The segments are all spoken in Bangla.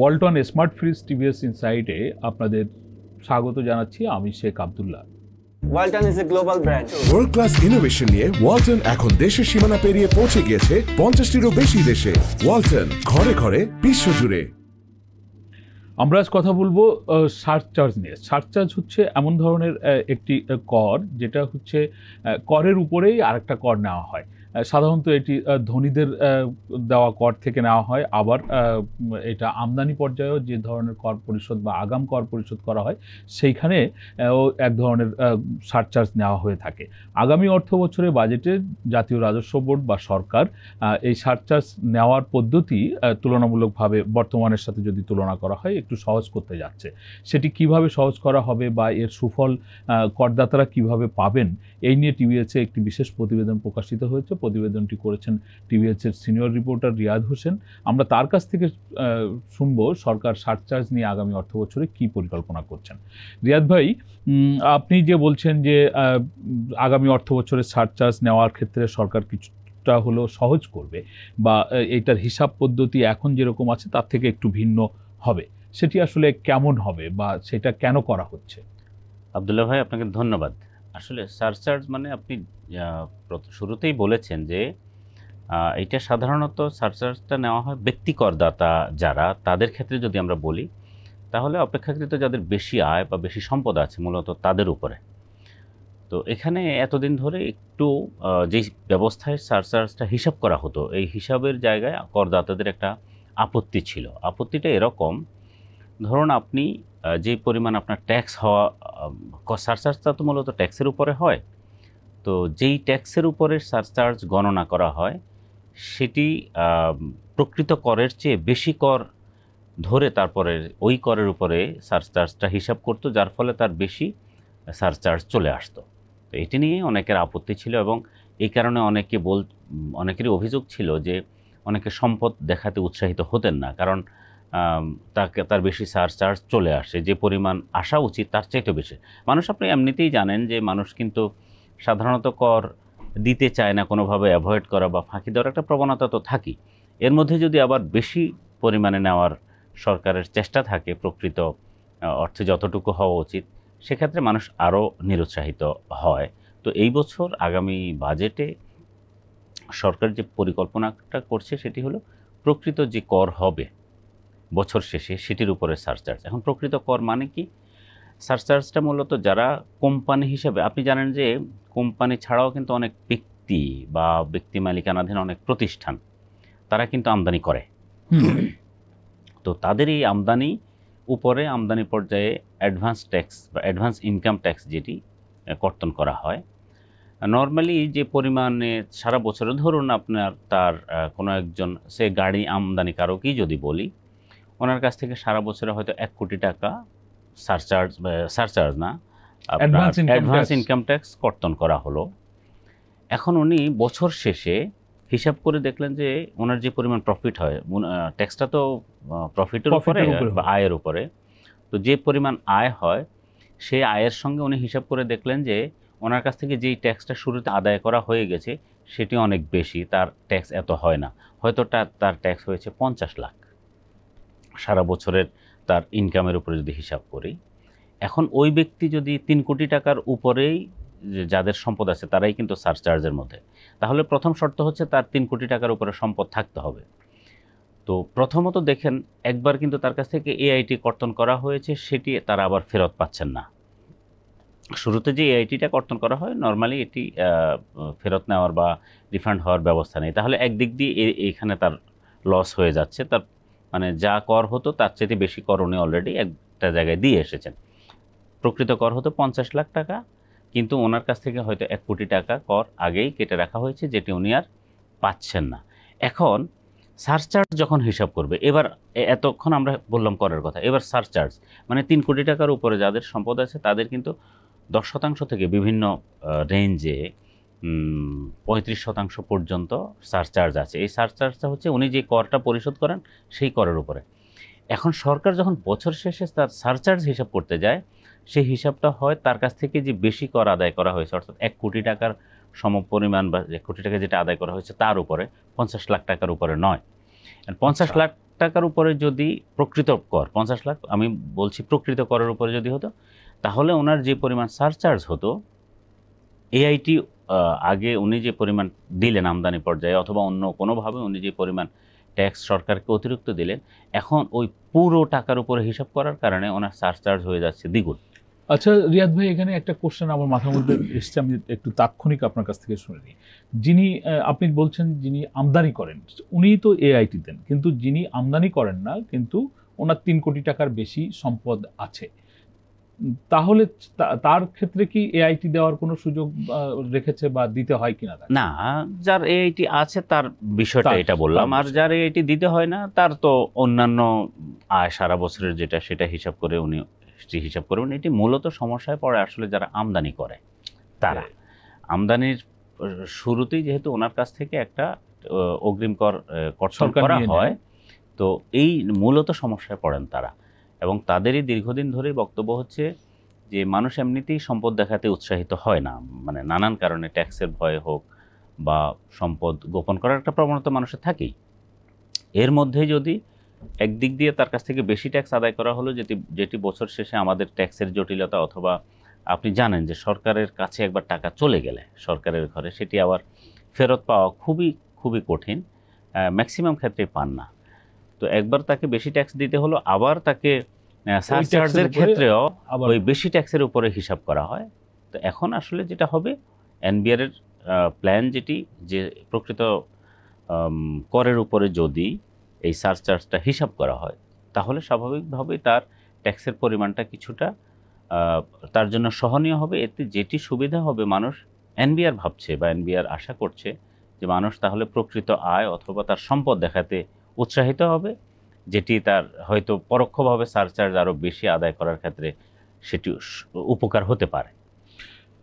ওয়ালটন স্মার্ট ফ্রিজ টিভিএস ইনসাইটে আপনাদের স্বাগত জানাচ্ছি। আমি Sheikh Abdullah. Walton is a global brand. World class innovation নিয়ে ওয়ালটন এখন দেশের সীমানা পেরিয়ে পৌঁছে গিয়েছে 50টিরও বেশি দেশে। ওয়ালটন, ঘরে ঘরে বিশ্বজুড়ে। আমরা আজ কথা বলবো সারচার্জ নিয়ে। সারচার্জ হচ্ছে এমন ধরনের একটি কর যেটা হচ্ছে করের উপরেই আরেকটা কর নেওয়া হয়। সাধারণত এটি ধনীদের দেওয়া কর থেকে নেওয়া হয়, আবার এটা আমদানি পর্যায়েও যে ধরনের কর পরিশোধ বা আগাম কর পরিশোধ করা হয় সেইখানে এক ধরনের সারচার্জ নেওয়া হয়ে থাকে। আগামী অর্থ বছরে বাজেটে জাতীয় রাজস্ব বোর্ড বা সরকার এই সারচার্জ নেওয়ার পদ্ধতি তুলনামূলকভাবে বর্তমানের সাথে যদি তুলনা করা হয় একটু সহজ করতে যাচ্ছে। সেটি কিভাবে সহজ করা হবে বা এর সুফল করদাতারা কিভাবে পাবেন, এই নিয়ে টিভিএসে একটি বিশেষ প্রতিবেদন প্রকাশিত হয়েছে। প্রতিবেদনটি করেছেন টিভিএসের সিনিয়র রিপোর্টার রিয়াদ হোসেন। আমরা তার কাছ থেকে শুনবো সরকার সারচার্জ নিয়ে আগামী অর্থ বছরে কী পরিকল্পনা করছেন। রিয়াদ ভাই, আপনি যে বলছেন যে আগামী অর্থ বছরে সারচার্জ নেওয়ার ক্ষেত্রে সরকার কিছুটা হলো সহজ করবে বা এইটার হিসাব পদ্ধতি এখন যেরকম আছে তার থেকে একটু ভিন্ন হবে, সেটি আসলে কেমন হবে বা সেটা কেন করা হচ্ছে? আব্দুল্লাহ ভাই, আপনাকে ধন্যবাদ। আসলে সারচার্জ মানে আপনি শুরুতেই বলেছেন যে এটা সাধারণত সারচার্জটা নেওয়া হয় ব্যক্তি করদাতা যারা, তাদের ক্ষেত্রে যদি আমরা বলি তাহলে অপেক্ষাকৃত যাদের বেশি আয় বা বেশি সম্পদ আছে মূলত তাদের উপরে। তো এখানে এতদিন ধরে একটু যেই ব্যবস্থায় সারচার্জটা হিসাব করা হতো, এই হিসাবের জায়গায় করদাতাদের একটা আপত্তি ছিল। আপত্তিটা এরকম, ধরুন আপনি যে পরিমাণ আপনার ট্যাক্স হওয়া, সারচার্জটা তো মূলত ট্যাক্সের উপরে হয়, তো যেই ট্যাক্সের উপরে সারচার্জ গণনা করা হয় সেটি প্রকৃত করের চেয়ে বেশি কর ধরে তারপরে ওই করের উপরে সারচার্জটা হিসাব করতো, যার ফলে তার বেশি সারচার্জ চলে আসতো। তো এটি নিয়ে অনেকের আপত্তি ছিল এবং এই কারণে অনেকেরই অভিযোগ ছিল যে অনেকে সম্পদ দেখাতে উৎসাহিত হতেন না, কারণ তার বেশি সারচার্জ চলে আসে, যে পরিমাণ আসা উচিত তার চাইতে বেশি। মানুষ, আপনি এমনিতেই জানেন যে মানুষ কিন্তু সাধারণত কর দিতে চায় না, কোনোভাবে অ্যাভয়েড করা বা ফাঁকি দেওয়ার একটা প্রবণতা তো থাকেই। এর মধ্যে যদি আবার বেশি পরিমাণে নেওয়ার সরকারের চেষ্টা থাকে প্রকৃত অর্থে যতটুকু হওয়া উচিত, সেক্ষেত্রে মানুষ আরও নিরুৎসাহিত হয়। তো এই বছর আগামী বাজেটে সরকার যে পরিকল্পনাটা করছে সেটি হলো প্রকৃত যে কর হবে বছর শেষে সেটির উপরে সারচার্জ। এখন প্রকৃত কর মানে কি? সারচার্জটা মূলত যারা কোম্পানি হিসেবে, আপনি জানেন যে কোম্পানি ছাড়াও কিন্তু অনেক ব্যক্তি বা ব্যক্তি মালিকানাধীন অনেক প্রতিষ্ঠান তারা কিন্তু আমদানি করে। তো তাদের এই আমদানি উপরে আমদানি পর্যায়ে অ্যাডভান্স ট্যাক্স বা অ্যাডভান্স ইনকাম ট্যাক্স যেটি কর্তন করা হয়, নর্মালি যে পরিমাণে সারা বছরে, ধরুন আপনার তার কোনো একজন সে গাড়ি আমদানিকারকই যদি বলি, ওনার কাছ থেকে সারা বছরে হয়তো 1 কোটি টাকা সারচার্জ না, অ্যাডভান্স ইনকাম ট্যাক্স কর্তন করা হলো। এখন উনি বছর শেষে হিসাব করে দেখলেন যে ওনার যে পরিমাণ প্রফিট হয়, ট্যাক্সটা তো প্রফিটের উপরে বা আয়ের উপরে, তো যে পরিমাণ আয় হয় সেই আয়ের সঙ্গে উনি হিসাব করে দেখলেন যে ওনার কাছ থেকে যেই ট্যাক্সটা শুরুতে আদায় করা হয়ে গেছে সেটি অনেক বেশি, তার ট্যাক্স এত হয় না, হয়তো তার ট্যাক্স হয়েছে 50 লাখ সারা বছরের তার ইনকামের উপরে যদি হিসাব করি। এখন ওই ব্যক্তি যদি 3 কোটি টাকার উপরেই যাদের সম্পদ আছে তারাই কিন্তু সারচার্জের মধ্যে, তাহলে প্রথম শর্ত হচ্ছে তার 3 কোটি টাকার উপরে সম্পদ থাকতে হবে। তো প্রথমত দেখেন, একবার কিন্তু তার কাছ থেকে এআইটি কর্তন করা হয়েছে, সেটি তারা আবার ফেরত পাচ্ছেন না। শুরুতে যে এআইটিটা কর্তন করা হয় নর্মালি এটি ফেরত নেওয়ার বা রিফান্ড হওয়ার ব্যবস্থা নেই, তাহলে একদিক দিয়ে এইখানে তার লস হয়ে যাচ্ছে। তার মানে যা কর হতো তার চেয়ে বেশি কর উনি অলরেডি একটা জায়গায় দিয়ে এসেছেন। প্রকৃত কর হতো 50 লাখ টাকা, কিন্তু ওনার কাছ থেকে হয়তো 1 কোটি টাকা কর আগেই কেটে রাখা হয়েছে, যেটি উনি আর পাচ্ছেন না। এখন সারচার্জ যখন হিসাব করবে, এবার এতক্ষণ আমরা বললাম করের কথা, এবার সারচার্জ মানে 3 কোটি টাকার উপরে যাদের সম্পদ আছে তাদের কিন্তু 10% থেকে বিভিন্ন রেঞ্জে 35% পর্যন্ত সারচার্জ আছে। এই সারচার্জটা হচ্ছে উনি যে করটা পরিশোধ করেন সেই করের উপরে। এখন সরকার যখন বছর শেষে তার সারচার্জ হিসাব করতে যায়, সেই হিসাবটা হয় তার কাছ থেকে যে বেশি কর আদায় করা হয়েছে, অর্থাৎ 1 কোটি টাকার সমপরিমাণ বা 1 কোটি টাকা যেটা আদায় করা হয়েছে তার উপরে, 50 লাখ টাকার উপরে নয়। 50 লাখ টাকার উপরে যদি প্রকৃত কর 50 লাখ, আমি বলছি প্রকৃত করের উপরে যদি হতো, তাহলে ওনার যে পরিমাণ সারচার্জ হতো, এআইটি আগে উনি যে পরিমাণ দিলেন আমদানি পর্যায়ে অথবা অন্য কোনোভাবে উনি যে পরিমাণ ট্যাক্স সরকারকে অতিরিক্ত দিলেন, এখন ওই পুরো টাকার উপরে হিসাব করার কারণে ওনার সারচার্জ হয়ে যাচ্ছে দ্বিগুণ। আচ্ছা রিয়াদ ভাই, এখানে একটা কোশ্চেন আমার মাথার মধ্যে এসছে, আমি একটু তাৎক্ষণিক আপনার কাছ থেকে শুনে নিই। যিনি আপনি বলছেন যিনি আমদানি করেন উনিই তো এআইটি দেন, কিন্তু যিনি আমদানি করেন না কিন্তু ওনার 3 কোটি টাকার বেশি সম্পদ আছে, তাহলে তার ক্ষেত্রে কি এআইটি দেওয়ার কোনো সুযোগ রেখেছে বা দিতে হয় কিনা? না, যার এআইটি আছে তার বিষয়টা এটা বললাম, আর যার এআইটি দিতে হয় না তার তো অন্যান্য আয় সারা বছরের যেটা সেটা হিসাব করে উনি হিসাব করবেন। এটি মূলত সমস্যায় পড়ে আসলে যারা আমদানি করে তারা। আমদানির শুরুতেই যেহেতু ওনার কাছ থেকে একটা অগ্রিম কর কর্তন করা হয়, তো এই মূলত সমস্যায় পড়েন তারা। এবং তাদেরই দীর্ঘদিন ধরেই বক্তব্য হচ্ছে যে মানুষ এমনিতেই সম্পদ দেখাতে উৎসাহিত হয় না, মানে নানান কারণে, ট্যাক্সের ভয়ে হোক বা সম্পদ গোপন করার একটা প্রবণতা মানুষের থাকেই। এর মধ্যে যদি একদিক দিয়ে তার কাছ থেকে বেশি ট্যাক্স আদায় করা হলো, যেটি বছর শেষে আমাদের ট্যাক্সের জটিলতা, অথবা আপনি জানেন যে সরকারের কাছে একবার টাকা চলে গেলে সরকারের ঘরে সেটি আবার ফেরত পাওয়া খুবই খুবই কঠিন, ম্যাক্সিমাম ক্ষেত্রেই পান না। তো একবার তাকে বেশি ট্যাক্স দিতে হলো, আবার তাকে সারচার্জের ক্ষেত্রেও ওই বেশি ট্যাক্সের উপরে হিসাব করা হয়। তো এখন আসলে যেটা হবে, এনবিআর এর প্ল্যান যেটি, যে প্রকৃত করের উপরে যদি এই সারচার্জটা হিসাব করা হয়, তাহলে স্বাভাবিকভাবেই তার ট্যাক্সের পরিমাণটা কিছুটা তার জন্য সহনীয় হবে। এতে যেটি সুবিধা হবে, মানুষ, এনবিআর ভাবছে বা এনবিআর আশা করছে যে মানুষ তাহলে প্রকৃত আয় অথবা তার সম্পদ দেখাতে উৎসাহিত হবে, যেটি তার হয়তো পরোক্ষভাবে সারচার্জ আরও বেশি আদায় করার ক্ষেত্রে সেটি উপকার হতে পারে।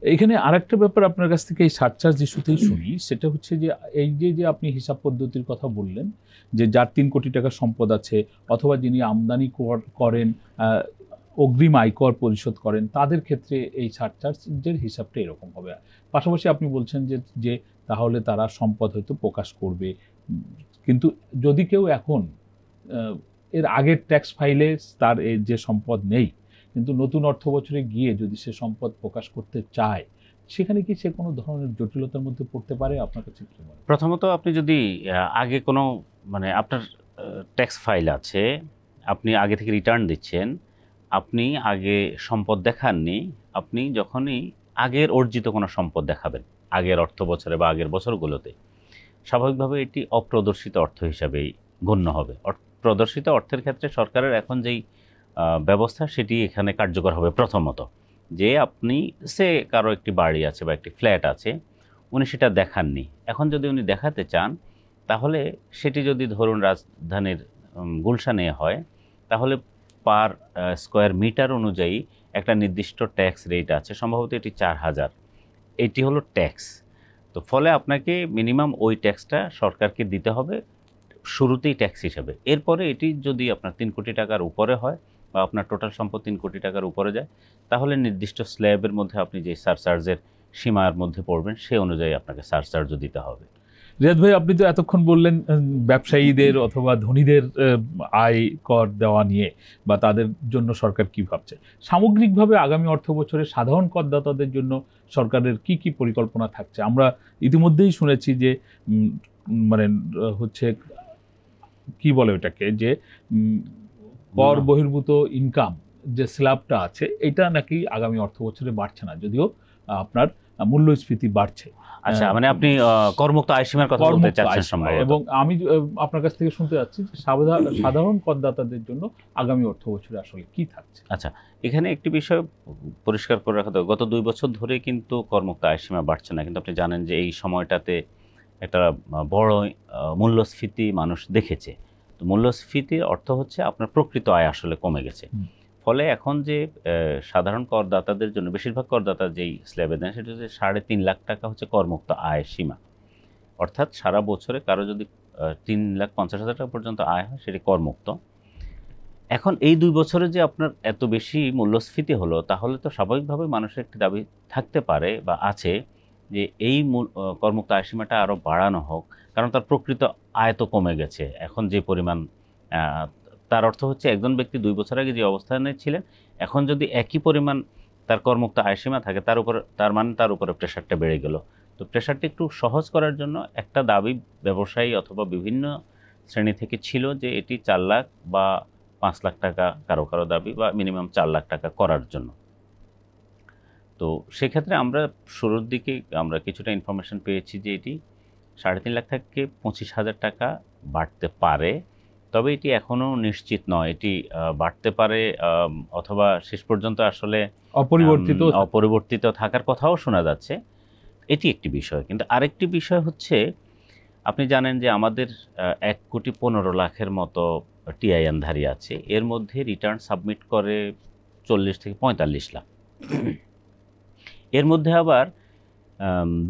এখানে আরেকটা ব্যাপার আপনার কাছ থেকে এই সারচার্জ ইস্যুতেই শুনি, সেটা হচ্ছে যে এই যে আপনি হিসাব পদ্ধতির কথা বললেন, যে যার 3 কোটি টাকা সম্পদ আছে অথবা যিনি আমদানি করেন, অগ্রিম আয়কর পরিশোধ করেন, তাদের ক্ষেত্রে এই সারচার্জের হিসাবটা এরকম হবে। পাশাপাশি আপনি বলছেন যে তাহলে তারা সম্পদ হয়তো প্রকাশ করবে, কিন্তু যদি কেউ এখন এর আগের ট্যাক্স ফাইলে তার এই যে সম্পদ নেই, কিন্তু নতুন অর্থ বছরে গিয়ে যদি সে সম্পদ প্রকাশ করতে চায়, সেখানে কি সে কোনো ধরনের জটিলতার মধ্যে পড়তে পারে? আপনার কাছে কি মনে হয়? প্রথমত আপনি যদি আগে কোনো, মানে আপনার ট্যাক্স ফাইল আছে, আপনি আগে থেকে রিটার্ন দিচ্ছেন, আপনি আগে সম্পদ দেখাননি, আপনি যখনই আগের অর্জিত কোনো সম্পদ দেখাবেন আগের অর্থ বছরে বা আগের বছরগুলোতে, স্বাভাবিকভাবে এটি অপ্রদর্শিত অর্থ হিসাবেই গণ্য হবে। প্রদর্শিত অর্থের ক্ষেত্রে সরকারের এখন যেই ব্যবস্থা সেটি এখানে কার্যকর হবে। প্রথমত, যে আপনি কারো একটি বাড়ি আছে বা একটি ফ্ল্যাট আছে, উনি সেটা দেখাননি, এখন যদি উনি দেখাতে চান, তাহলে সেটি যদি ধরুন রাজধানীর গুলশানে হয়, তাহলে পার স্কোয়ার মিটার অনুযায়ী একটা নির্দিষ্ট ট্যাক্স রেট আছে, সম্ভবত এটি 4000, এটি হলো ট্যাক্স। তো ফলে আপনাকে মিনিমাম ওই ট্যাক্সটা সরকারকে দিতে হবে শুরুতেই ট্যাক্স হিসাবে। এরপরে এটি যদি আপনার 3 কোটি টাকার উপরে হয় বা আপনার টোটাল সম্পদ 3 কোটি টাকার উপরে যায়, তাহলে নির্দিষ্ট স্ল্যাবের মধ্যে আপনি যে সারচার্জের সীমার মধ্যে পড়বেন সে অনুযায়ী আপনাকে সারচার্জও দিতে হবে। রিয়াদ ভাই, আপনি তো এতক্ষণ বললেন ব্যবসায়ীদের অথবা ধনীদের আয় কর দেওয়া নিয়ে বা তাদের জন্য সরকার কি ভাবছে। সামগ্রিকভাবে আগামী অর্থ বছরে সাধারণ করদাতাদের জন্য সরকারের কি কি পরিকল্পনা থাকছে? আমরা ইতিমধ্যেই শুনেছি যে মানে হচ্ছে কি বলে ওটাকে, যে কর বহির্ভূত ইনকাম যে স্ল্যাবটা আছে, এটা নাকি আগামী অর্থ বছরে বাড়ছে না, যদিও আপনার মূল্যস্ফীতি বাড়ছে। আচ্ছা, মানে আপনি করমুক্ত আয়সীমার কথা বলতে চাচ্ছেন সম্ভবত। এবং আমি আপনার কাছ থেকে শুনতে যাচ্ছি সাধারণ করদাতাদের জন্য আগামী অর্থ বছরে আসলে কি থাকছে। আচ্ছা, এখানে একটি বিষয় পরিষ্কার করে রাখা দরকার, গত 2 বছর ধরে কিন্তু করমুক্ত আয়সীমা বাড়ছে না, কিন্তু আপনি জানেন যে এই সময়টাতে একটা বড় মূল্যস্ফীতি মানুষ দেখেছে। তো মূল্যস্ফীতির অর্থ হচ্ছে আপনার প্রকৃত আয় আসলে কমে গেছে। ফলে এখন যে সাধারণ করদাতাদের জন্য বেশিরভাগ করদাতা যেই স্ল্যাবে দেন, সেটা হচ্ছে 3.5 লাখ টাকা হচ্ছে করমুক্ত আয়ের সীমা। অর্থাৎ সারা বছরে কারো যদি 3,50,000 টাকা পর্যন্ত আয় হয়, সেটি করমুক্ত। এখন এই 2 বছরে যে আপনার এত বেশি মূল্যস্ফীতি হলো, তাহলে তো স্বাভাবিকভাবে মানুষের একটি দাবি থাকতে পারে বা আছে যে এই করমুক্ত আয় সীমাটা আরও বাড়ানো হোক, কারণ তার প্রকৃত আয় তো কমে গেছে। এখন যে পরিমাণ তার অর্থ হচ্ছে একজন ব্যক্তি 2 বছর আগে যে অবস্থানে ছিলেন, এখন যদি একই পরিমাণ তার করমুক্ত আয়সীমা থাকে, তার মানে তার উপরে প্রেশারটা বেড়ে গেল। তো প্রেশারটা একটু সহজ করার জন্য একটা দাবি ব্যবসায়ী অথবা বিভিন্ন শ্রেণী থেকে ছিল যে এটি 4 লাখ বা 5 লাখ টাকা কারো কারো দাবি, বা মিনিমাম 4 লাখ টাকা করার জন্য। তো সেক্ষেত্রে আমরা শুরুর দিকে আমরা কিছুটা ইনফরমেশন পেয়েছি যে এটি 3.5 লাখ থেকে 25,000 টাকা বাড়তে পারে। তবে এটি এখনও নিশ্চিত নয়, এটি বাড়তে পারে অথবা শেষ পর্যন্ত আসলে অপরিবর্তিত থাকার কথাও শোনা যাচ্ছে। এটি একটি বিষয়। কিন্তু আরেকটি বিষয় হচ্ছে, আপনি জানেন যে আমাদের 1,15,00,000-এর মতো টিআইএনধারী আছে। এর মধ্যে রিটার্ন সাবমিট করে 40 থেকে 45 লাখ। এর মধ্যে আবার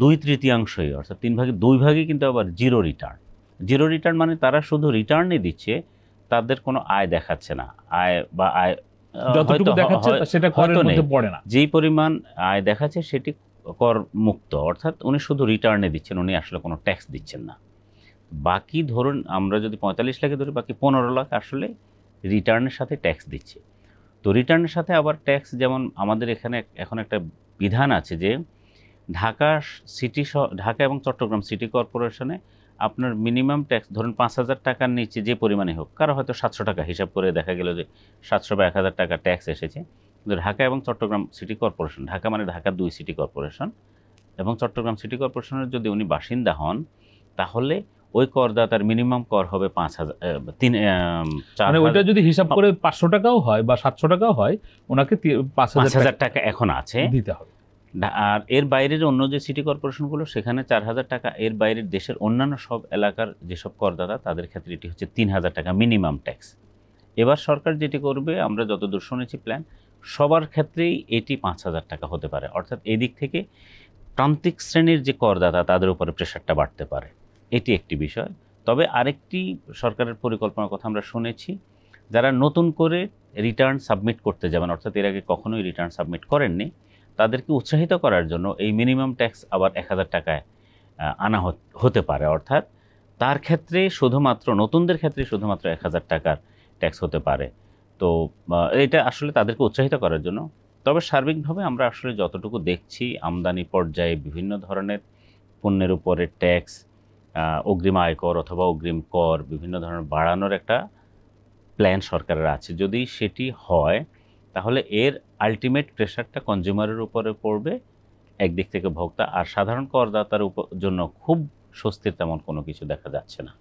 2/3 অর্থাৎ 3 ভাগে 2 ভাগই কিন্তু আবার জিরো রিটার্ন। জিরো রিটার্ন মানে তারা শুধু রিটার্নই দিচ্ছে, তাদের কোনো আয় দেখাচ্ছে না। আয় বা আয় যতটুকু দেখাচ্ছে সেটা করের মধ্যে পড়ে না। যেই পরিমাণ আয় দেখাচ্ছে সেটি কর মুক্ত, অর্থাৎ উনি শুধু রিটার্নে দিচ্ছেন, উনি আসলে কোনো ট্যাক্স দিচ্ছেন না। বাকি ধরুন আমরা যদি 45 লাখে ধরি, বাকি 15 লাখ আসলে রিটার্নের সাথে ট্যাক্স দিচ্ছে। তো রিটার্নের সাথে আবার ট্যাক্স, যেমন আমাদের এখানে এখন একটা বিধান আছে যে ঢাকা এবং চট্টগ্রাম সিটি কর্পোরেশনে আপনার মিনিমাম ট্যাক্স ধরুন 5,000 টাকার নিচে যে পরিমাণে হোক, কারো হয়তো 700 টাকা হিসাব করে দেখা গেল যে 700 বা 1,000 টাকা ট্যাক্স এসেছে। কিন্তু ঢাকা এবং চট্টগ্রাম সিটি কর্পোরেশন, ঢাকা মানে ঢাকা 2 সিটি কর্পোরেশন এবং চট্টগ্রাম সিটি কর্পোরেশনের যদি উনি বাসিন্দা হন, তাহলে ওই করদাতার মিনিমাম কর হবে 5,000। মানে ওইটা যদি হিসাব করে 500 টাকাও হয় বা 700 টাকাও হয়, ওনাকে 5,000 টাকা এখন আছে দিতে হবে। আর এর বাইরের অন্য যে সিটি কর্পোরেশনগুলো, সেখানে 4,000 টাকা। এর বাইরের দেশের অন্যান্য সব এলাকার যেসব করদাতা, তাদের ক্ষেত্রে এটি হচ্ছে 3,000 টাকা মিনিমাম ট্যাক্স। এবার সরকার যেটি করবে, আমরা যতদূর শুনেছি প্ল্যান, সবার ক্ষেত্রেই এটি 5,000 টাকা হতে পারে। অর্থাৎ এদিক থেকে প্রান্তিক শ্রেণীর যে করদাতা, তাদের উপরে প্রেশারটা বাড়তে পারে। এটি একটি বিষয়। তবে আরেকটি সরকারের পরিকল্পনার কথা আমরা শুনেছি, যারা নতুন করে রিটার্ন সাবমিট করতে যাবেন, অর্থাৎ এর আগে কখনোই রিটার্ন সাবমিট করেননি, তাদেরকে উৎসাহিত করার জন্য এই মিনিমাম ট্যাক্স আবার 1,000 টাকায় আনা হতে পারে। অর্থাৎ তার ক্ষেত্রে শুধুমাত্র নতুনদের ক্ষেত্রে শুধুমাত্র 1,000 টাকার ট্যাক্স হতে পারে। তো এটা আসলে তাদেরকে উৎসাহিত করার জন্য। তবে সার্বিকভাবে আমরা আসলে যতটুকু দেখছি, আমদানি পর্যায়ে বিভিন্ন ধরনের পণ্যের উপরে ট্যাক্স, অগ্রিম আয়কর অথবা অগ্রিম কর বিভিন্ন ধরনের বাড়ানোর একটা প্ল্যান সরকারের আছে। যদি সেটি হয়, তাহলে এর আলটিমেট প্রেশারটা কনজিউমারের উপরে পড়বে একদিক থেকে ভোক্তা, আর সাধারণ করদাতার জন্য খুব স্বস্তির তেমন কোনো কিছু দেখা যাচ্ছে না।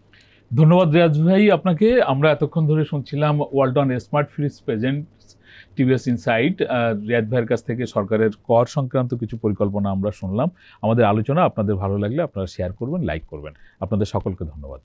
ধন্যবাদ রিয়াজ ভাই আপনাকে। আমরা এতক্ষণ ধরে শুনছিলাম Walton smart fridge presents TVS insight. Riaz ভাইয়ের কাছ থেকে সরকারের কর সংক্রান্ত কিছু পরিকল্পনা আমরা শুনলাম। আমাদের আলোচনা আপনাদের ভালো লাগলে আপনারা শেয়ার করবেন, লাইক করবেন। আপনাদের সকলকে ধন্যবাদ।